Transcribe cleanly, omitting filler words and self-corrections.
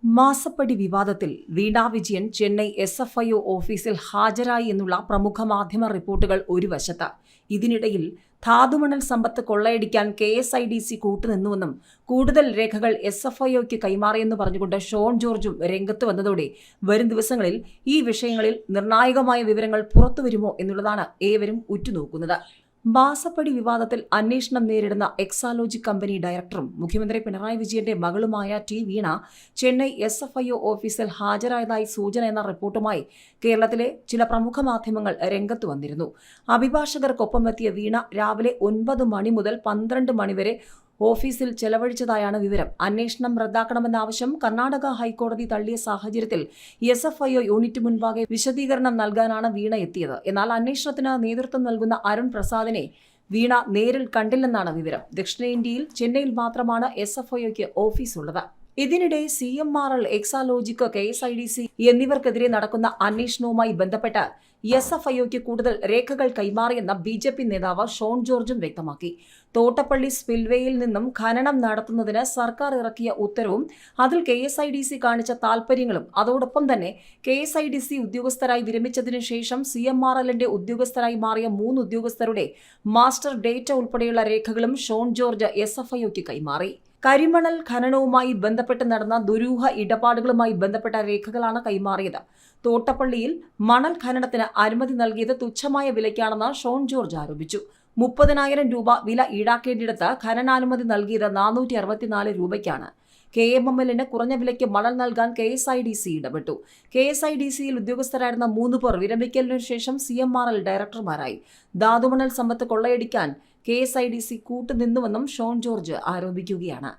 മാസപ്പടി വിവാദത്തിൽ വീണ വിജയൻ ചെന്നൈ SFIO ഓഫീസിൽ ഹാജരായി എന്നുള്ള പ്രമുഖ മാധ്യമ റിപ്പോർട്ടുകൾ ഒരു വശത്ത്. ഇതിനിടയിൽ ധാതുമണൽ സമ്പത്ത് കൊള്ളയടിക്കാൻ KSIDC കൂട്ടുനിന്നുവെന്നും കൂടുതൽ രേഖകൾ SFIOയ്ക്ക് കൈമാറിയെന്ന് പറഞ്ഞുകൊണ്ട് ഷോൺ ജോർജും രംഗത്ത് വന്നതോടെ വരും ദിവസങ്ങളിൽ ഈ വിഷയങ്ങളിൽ നിർണായകമായ വിവരങ്ങൾ പുറത്തുവരുമോ എന്നുള്ളതാണ് ഏവരും ഉറ്റുനോക്കുന്നത്. മാസപ്പടി വിവാദത്തിൽ അന്വേഷണം നേരിടുന്ന എക്സാലോജി കമ്പനി ഡയറക്ടറും മുഖ്യമന്ത്രി പിണറായി വിജയന്റെ മകളുമായ വീണ ചെന്നൈ SFIO ഓഫീസിൽ ഹാജരായതായി സൂചന എന്ന റിപ്പോർട്ടുമായി കേരളത്തിലെ ചില പ്രമുഖ മാധ്യമങ്ങൾ രംഗത്ത് വന്നിരുന്നു. അഭിഭാഷകർക്കൊപ്പം എത്തിയ വീണ രാവിലെ 9 മണി മുതൽ 12 മണി വരെ ഓഫീസിൽ ചെലവഴിച്ചതായാണ് വിവരം. അന്വേഷണം റദ്ദാക്കണമെന്ന ആവശ്യം കർണാടക ഹൈക്കോടതി തള്ളിയ സാഹചര്യത്തിൽ SFIO യൂണിറ്റ് മുൻപാകെ വിശദീകരണം നൽകാനാണ് വീണ എത്തിയത്. എന്നാൽ അന്വേഷണത്തിന് നേതൃത്വം നൽകുന്ന അരുൺ പ്രസാദിനെ വീണ നേരിൽ കണ്ടില്ലെന്നാണ് വിവരം. ദക്ഷിണേന്ത്യയിൽ ചെന്നൈയിൽ മാത്രമാണ് SFIOയ്ക്ക് ഓഫീസുള്ളത്. ഇതിനിടെ CMRL, എക്സാലോജിക്, KSIDC എന്നിവർക്കെതിരെ നടക്കുന്ന അന്വേഷണവുമായി ബന്ധപ്പെട്ട് SFIOയ്ക്ക് കൂടുതൽ രേഖകൾ കൈമാറിയെന്ന BJP നേതാവ് ഷോൺ ജോർജും വ്യക്തമാക്കി. തോട്ടപ്പള്ളി സ്പിൽവേയിൽ നിന്നും ഖനനം നടത്തുന്നതിന് സർക്കാർ ഇറക്കിയ ഉത്തരവും അതിൽ KSIDC കാണിച്ച താൽപര്യങ്ങളും അതോടൊപ്പം തന്നെ KSIDC ഉദ്യോഗസ്ഥരായി വിരമിച്ചതിനു ശേഷം CMRLന്റെ ഉദ്യോഗസ്ഥരായി മാറിയ 3 ഉദ്യോഗസ്ഥരുടെ മാസ്റ്റർ ഡേറ്റ ഉൾപ്പെടെയുള്ള രേഖകളും ഷോൺ ജോർജ് SFIOയ്ക്ക് കൈമാറി. കരിമണൽ ഖനനവുമായി ബന്ധപ്പെട്ട് നടന്ന ദുരൂഹ ഇടപാടുകളുമായി ബന്ധപ്പെട്ട രേഖകളാണ് കൈമാറിയത്. തോട്ടപ്പള്ളിയിൽ മണൽ ഖനനത്തിന് അനുമതി നൽകിയത് തുച്ഛമായ വിലയ്ക്കാണെന്ന് ഷോൺ ജോർജ് ആരോപിച്ചു. 30,000 രൂപ വില ഈടാക്കേണ്ടിടത്ത് ഖനനാനുമതി നൽകിയത് 464 രൂപയ്ക്കാണ്. KMMLന് കുറഞ്ഞ വിലയ്ക്ക് മണൽ നൽകാൻ KSIDC ഇടപെട്ടു. KSIDCയിൽ ഉദ്യോഗസ്ഥരായിരുന്ന 3 പേർ വിരമിക്കലിനു ശേഷം CMRL ഡയറക്ടർമാരായി. ധാതുമണൽ സമ്പത്ത് കൊള്ളയടിക്കാൻ KSIDC കൂട്ടുനിന്നുവെന്നും ഷോൺ ജോർജ് ആരോപിക്കുകയാണ്.